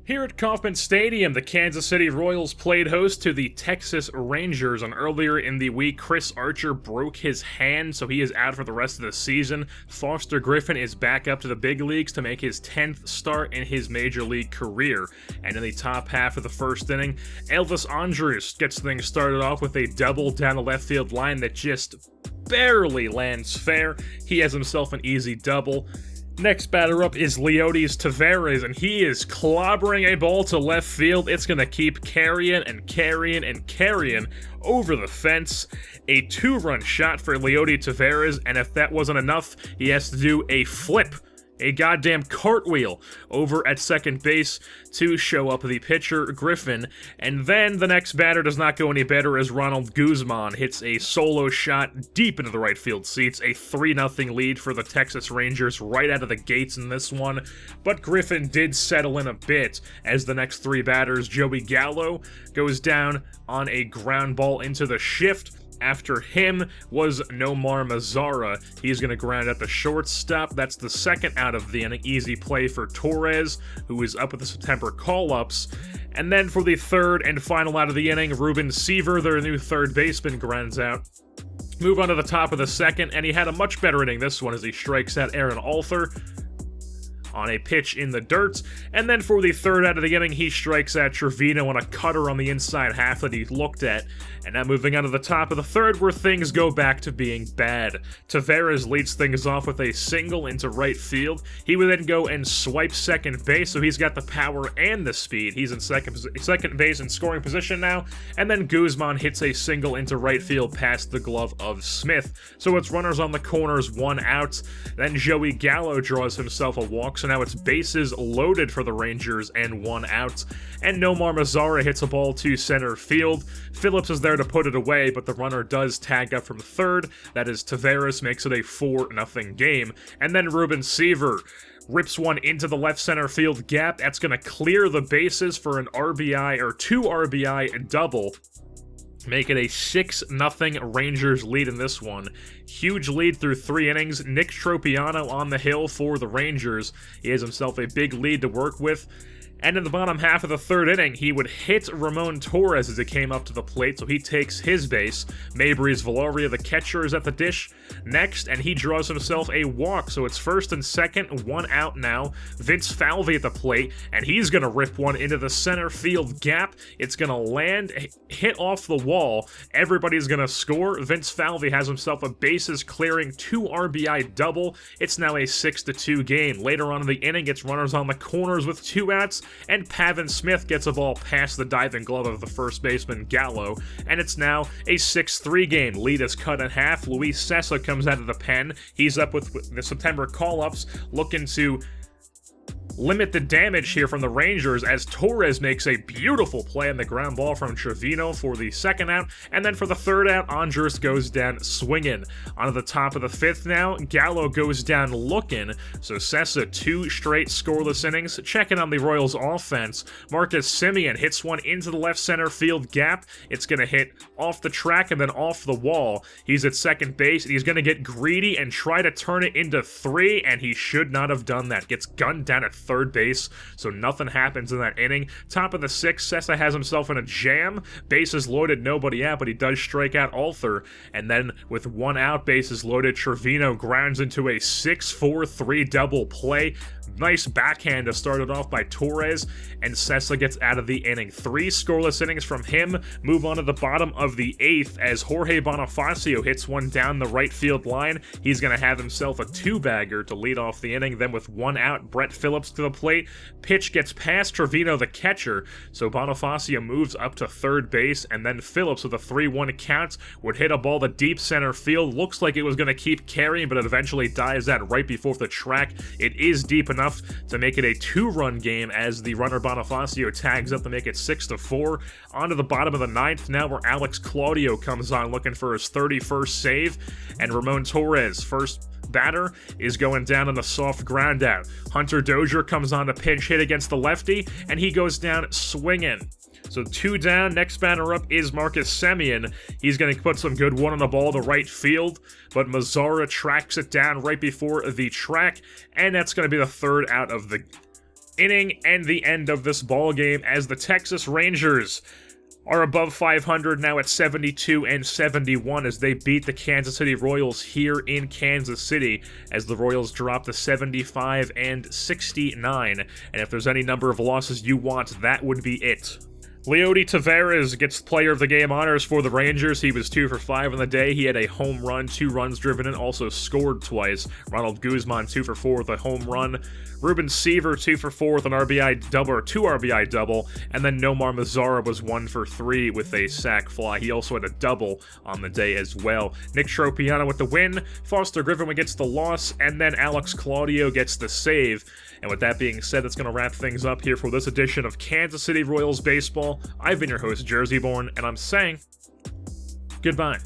Here at Kauffman Stadium, the Kansas City Royals played host to the Texas Rangers, and earlier in the week, Chris Archer broke his hand, so he is out for the rest of the season. Foster Griffin is back up to the big leagues to make his 10th start in his major league career. And in the top half of the first inning, Elvis Andrus gets things started off with a double down the left field line that just barely lands fair. He has himself an easy double. Next batter up is Leodis Taveras, and he is clobbering a ball to left field. It's going to keep carrying and carrying and carrying over the fence. A two-run shot for Leodis Taveras, and if that wasn't enough, he has to do a flip, a goddamn cartwheel over at second base to show up the pitcher, Griffin. And then the next batter does not go any better as Ronald Guzman hits a solo shot deep into the right field seats. A 3-0 lead for the Texas Rangers right out of the gates in this one. But Griffin did settle in a bit as the next three batters, Joey Gallo goes down on a ground ball into the shift. After him was Nomar Mazara. He's going to ground at the shortstop. That's the second out of the inning. Easy play for Torres, who is up with the September call-ups. And then for the third and final out of the inning, Ruben Seaver, their new third baseman, grounds out. Move on to the top of the second, and he had a much better inning this one as he strikes out Aaron Alter on a pitch in the dirt. And then for the third out of the inning, he strikes at Trevino on a cutter on the inside half that he looked at. And now moving on to the top of the third, where things go back to being bad. Taveras leads things off with a single into right field. He would then go and swipe second base, so he's got the power and the speed. He's in second base in scoring position now. And then Guzman hits a single into right field past the glove of Smith. So it's runners on the corners, one out. Then Joey Gallo draws himself a walk, so now it's bases loaded for the Rangers and one out. And Nomar Mazara hits a ball to center field. Phillips is there to put it away, but the runner does tag up from third. That is Taveras, makes it a 4-0 game. And then Ruben Seaver rips one into the left center field gap. That's going to clear the bases for an RBI or 2 RBI double. Make it a 6-0 Rangers lead in this one. Huge lead through 3 innings. Nick Tropiano on the hill for the Rangers. He has himself a big lead to work with. And in the bottom half of the third inning, he would hit Ramon Torres as he came up to the plate, so he takes his base. Maybreeze Valoria, the catcher, is at the dish next, and he draws himself a walk, so it's first and second, one out now. Vince Falvey at the plate, and he's going to rip one into the center field gap. It's going to land, hit off the wall. Everybody's going to score. Vince Falvey has himself a bases-clearing 2 RBI double. It's now a 6-2 game. Later on in the inning, it's runners on the corners with 2 outs, and Pavin Smith gets a ball past the diving glove of the first baseman Gallo, and it's now a 6-3 game. Lead is cut in half. Luis Sessa comes out of the pen. He's up with the September call-ups, looking to limit the damage here from the Rangers as Torres makes a beautiful play on the ground ball from Trevino for the second out, and then for the third out, Andrus goes down swinging. On the top of the fifth now, Gallo goes down looking, so Sessa 2 straight scoreless innings. Checking on the Royals offense, Marcus Semien hits one into the left center field gap. It's going to hit off the track and then off the wall. He's at second base, and he's going to get greedy and try to turn it into 3, and he should not have done that. Gets gunned down at third base, so nothing happens in that inning. Top of the 6th, Sessa has himself in a jam. Bases loaded, nobody out, but he does strike out Alter. And then with 1 out, bases loaded, Trevino grounds into a 6-4-3 double play. Nice backhand to start it off by Torres, and Sessa gets out of the inning. 3 scoreless innings from him. Move on to the bottom of the 8th as Jorge Bonifacio hits one down the right field line. He's going to have himself a 2-bagger to lead off the inning. Then with 1 out, Brett Phillips to the plate. Pitch gets past Trevino, the catcher, so Bonifacio moves up to third base, and then Phillips with a 3-1 count would hit a ball to deep center field. Looks like it was going to keep carrying, but it eventually dives out right before the track. It is deep enough to make it a 2-run game as the runner Bonifacio tags up to make it 6-4. On to the bottom of the 9th now, where Alex Claudio comes on looking for his 31st save, and Ramon Torres, first batter, is going down on the soft ground out. Hunter Dozier comes on to pinch hit against the lefty, and he goes down swinging. So 2 down, next batter up is Marcus Semien. He's going to put some good one on the ball to right field, but Mazara tracks it down right before the track, and that's going to be the third out of the inning and the end of this ball game as the Texas Rangers are above 500 now at 72-71 as they beat the Kansas City Royals here in Kansas City as the Royals drop to 75-69. And if there's any number of losses you want, that would be it. Leody Taveras gets player of the game honors for the Rangers. He was 2 for 5 on the day. He had a home run, 2 runs driven in, also scored twice. Ronald Guzman 2 for 4 with a home run. Ruben Seaver 2 for 4 with an RBI double, or 2 RBI double, and then Nomar Mazara was 1 for 3 with a sac fly. He also had a double on the day as well. Nick Tropiano with the win, Foster Griffin gets the loss, and then Alex Claudio gets the save. And with that being said, that's going to wrap things up here for this edition of Kansas City Royals Baseball. I've been your host, Jerseyborn, and I'm saying goodbye.